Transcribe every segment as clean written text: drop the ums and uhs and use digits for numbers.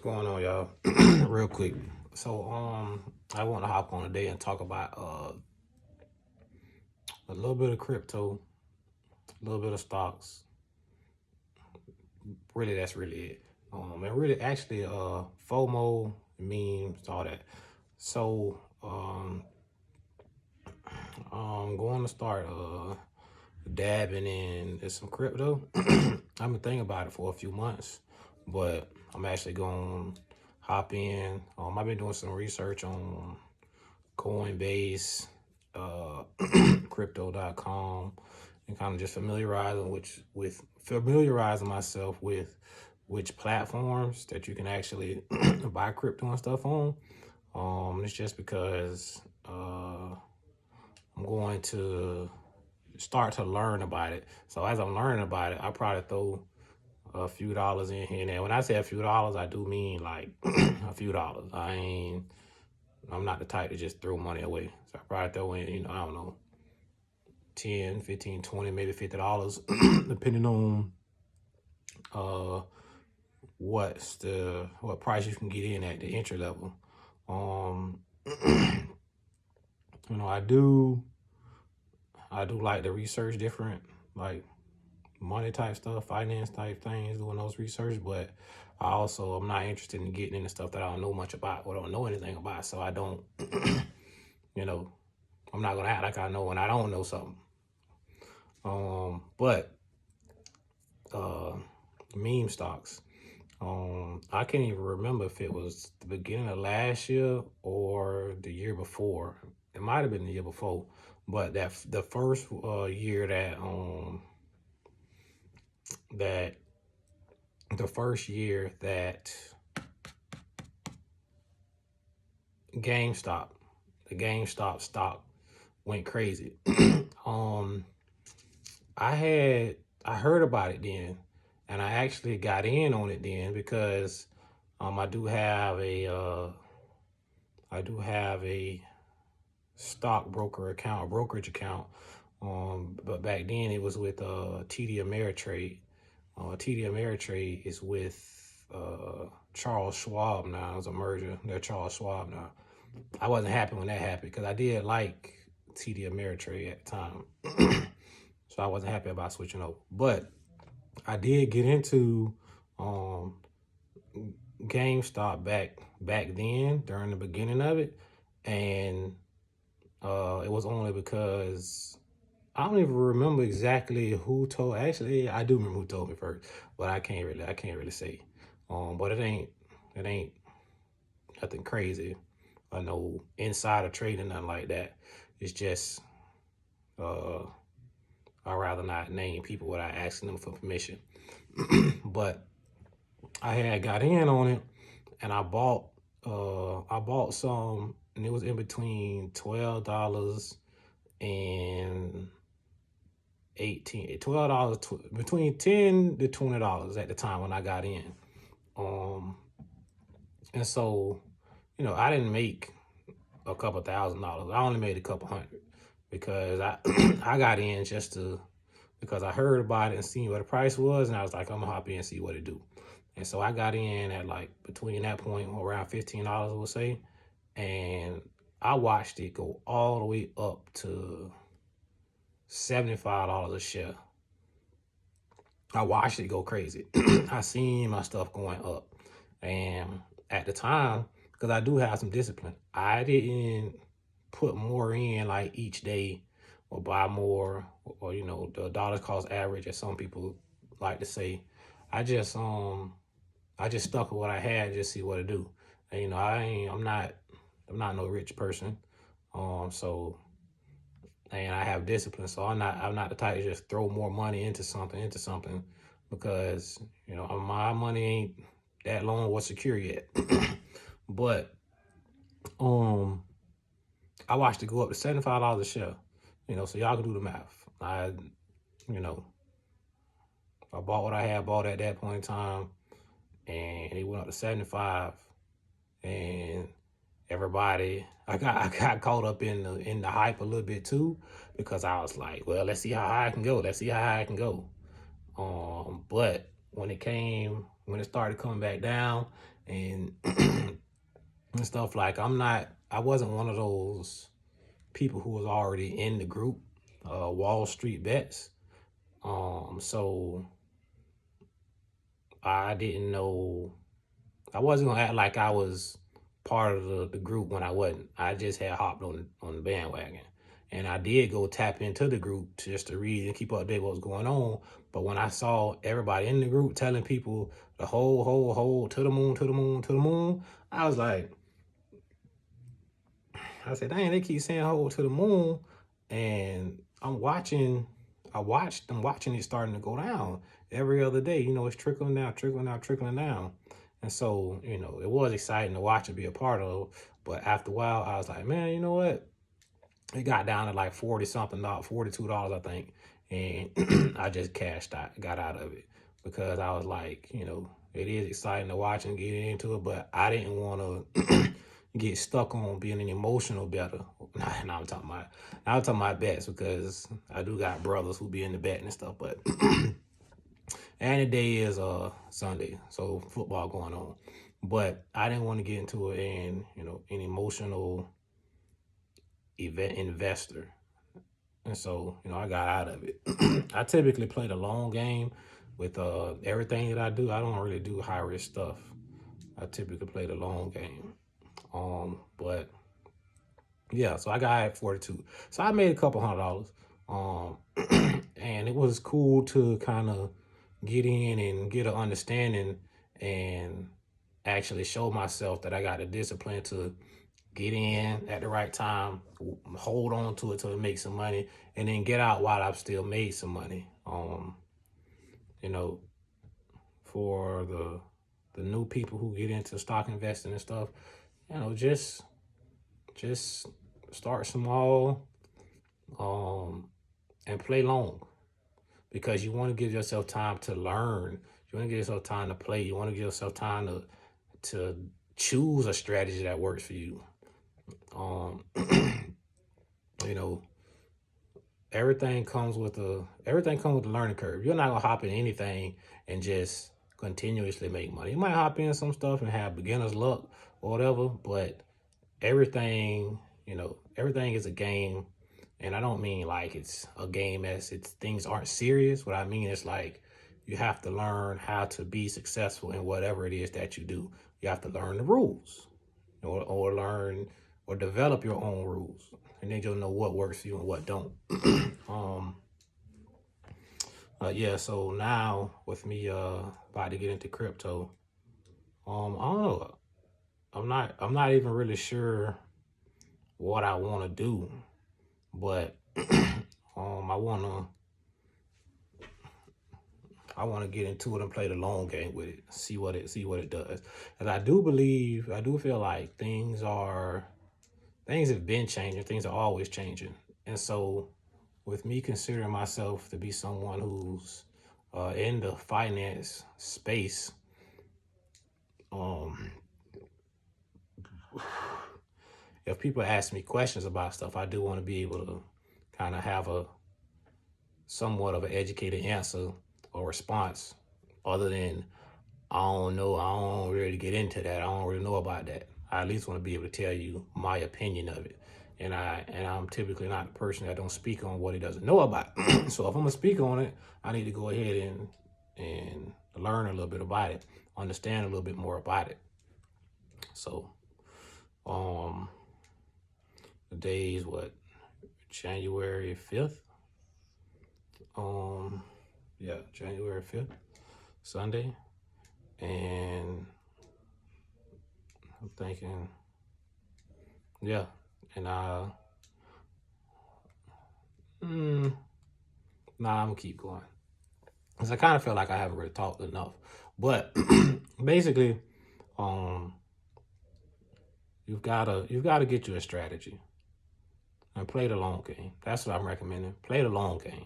going on, y'all? Real quick. So, I want to hop on today and talk about a little bit of crypto, a little bit of stocks. Really, that's really it. And really, actually, FOMO, memes, all that. So, I'm going to start dabbing in some crypto. I've been thinking about it for a few months, but I'm actually going to hop in. I've been doing some research on Coinbase, crypto.com, and kind of just familiarizing myself with which platforms that you can actually buy crypto and stuff on. It's just because I'm going to start to learn about it. So as I'm learning about it, I probably throw a few dollars in here and there. When I say a few dollars, I do mean like a few dollars. I'm not the type to just throw money away. So I probably throw in, I don't know, 10, 15, 20, maybe $50, depending on what price you can get in at the entry level. I do like to research different like money type stuff, finance type things, doing those research, but I'm not interested in getting into stuff that I don't know much about or don't know anything about. So I don't, I'm not gonna act like I know when I don't know something. But meme stocks. I can't even remember if it was the beginning of last year or the year before. It might have been the year before, but the first year that the GameStop stock went crazy. I heard about it then, and I actually got in on it then because I do have a stockbroker account, brokerage account. But back then it was with TD Ameritrade. TD Ameritrade is with Charles Schwab now. It was a merger. They're Charles Schwab now. I wasn't happy when that happened because I did like TD Ameritrade at the time. So I wasn't happy about switching over. But I did get into GameStop back then during the beginning of it, and it was only because I don't even remember exactly who told. Actually, I do remember who told me first, but I can't really say. But it ain't nothing crazy. I know insider trading, nothing like that. It's just I'd rather not name people without asking them for permission. But I had got in on it, and I bought some, and it was in between $12 and $12, between $10 to $20 at the time when I got in. And so, I didn't make a couple $1,000s. I only made a couple hundred because I got in because I heard about it and seen what the price was, and I was like, I'm gonna hop in and see what it do. And so I got in at like between that point around $15, we'll say, and I watched it go all the way up to $75 a share. I watched it go crazy. I seen my stuff going up, and at the time, because I do have some discipline, I didn't put more in like each day or buy more or the dollar cost average, as some people like to say. I just stuck with what I had, just see what it do. And I'm not no rich person. So and I have discipline, so I'm not the type to just throw more money into something because my money ain't that long or secure yet. But I watched it go up to $75 a share. So y'all can do the math. I bought what I had bought at that point in time, and it went up to 75, and I got caught up in the hype a little bit too, because I was like, well, let's see how high I can go. But when it started coming back down and and stuff, like I wasn't one of those people who was already in the group, Wall Street Bets. So I didn't know, I wasn't gonna act like I was part of the group when I wasn't. I just had hopped on the bandwagon. And I did go tap into the group just to read and keep up to date what was going on. But when I saw everybody in the group telling people the whole to the moon, to the moon, to the moon, I was like, I said, dang, they keep saying hold to the moon. And I'm watching it starting to go down every other day. It's trickling down, trickling down, trickling down. And so, it was exciting to watch and be a part of. But after a while, I was like, man, you know what? It got down to like 40 something, $42, I think. And I just got out of it because I was like, it is exciting to watch and get into it, but I didn't want to get stuck on being an emotional better. Now I'm talking about bets because I do got brothers who be in the betting and stuff, but and the day is Sunday, so football going on. But I didn't want to get into it and an emotional investor. And so, I got out of it. I typically play the long game with everything that I do. I don't really do high risk stuff. I typically play the long game. But yeah, so I got at 42. So I made a couple $100. And it was cool to kind of get in and get an understanding and actually show myself that I got the discipline to get in at the right time, hold on to it till it makes some money, and then get out while I've still made some money. For the new people who get into stock investing and stuff, just start small, and play long, because you want to give yourself time to learn. You want to give yourself time to play. You want to give yourself time to choose a strategy that works for you. Everything comes with a learning curve. You're not gonna hop in anything and just continuously make money. You might hop in some stuff and have beginner's luck or whatever, but everything is a game. And I don't mean like it's a game as things aren't serious. What I mean is like you have to learn how to be successful in whatever it is that you do. You have to learn the rules or learn or develop your own rules. And then you'll know what works for you and what don't. So now with me about to get into crypto, I don't know. I'm not even really sure what I want to do, but I want to get into it and play the long game with it, see what it does. And I do feel like things have been changing. Things are always changing. And so with me considering myself to be someone who's in the finance space, if people ask me questions about stuff, I do want to be able to kind of have a somewhat of an educated answer or response, other than I don't know, I don't really get into that, I don't really know about that. I at least want to be able to tell you my opinion of it. And I'm typically not a person that don't speak on what he doesn't know about. So if I'm gonna speak on it, I need to go ahead and learn a little bit about it, understand a little bit more about it. So the day is what, January 5th? January 5th, Sunday. And I'm thinking, yeah, and nah, I'm gonna keep going, because I kind of feel like I haven't really talked enough. But basically, you've gotta get you a strategy and play the long game. That's what I'm recommending. Play the long game.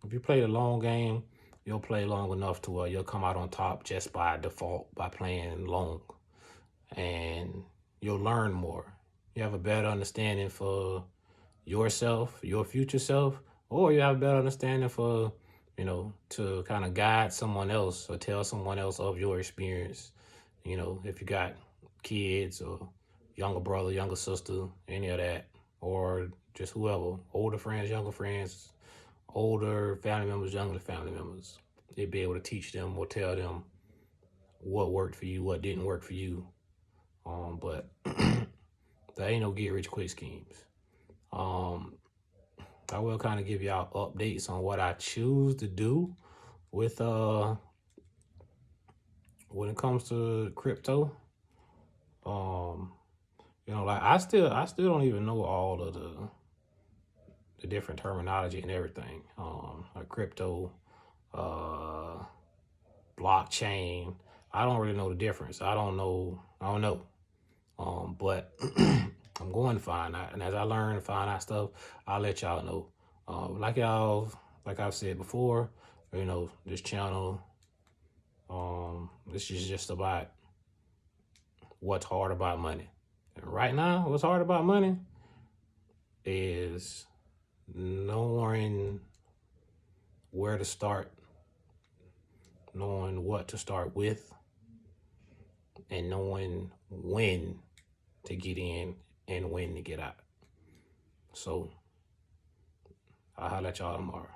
If you play the long game, you'll play long enough to where you'll come out on top just by default by playing long, and you'll learn more. You have a better understanding for yourself, your future self, or you have a better understanding for, to kind of guide someone else or tell someone else of your experience. If you got kids or younger brother, younger sister, any of that, or just whoever, older friends, younger friends, older family members, younger family members, you'd be able to teach them or tell them what worked for you, what didn't work for you. But there ain't no get rich quick schemes. I will kind of give y'all updates on what I choose to do with when it comes to crypto. Like I still don't even know all of the different terminology and everything. Like crypto, blockchain. I don't really know the difference. I don't know. But I'm going to find out, and as I learn and find out stuff, I'll let y'all know. Like I've said before, this channel, this is just about what's hard about money. And right now, what's hard about money is knowing where to start, knowing what to start with, and knowing when to get in and when to get out. So I'll holler at y'all tomorrow.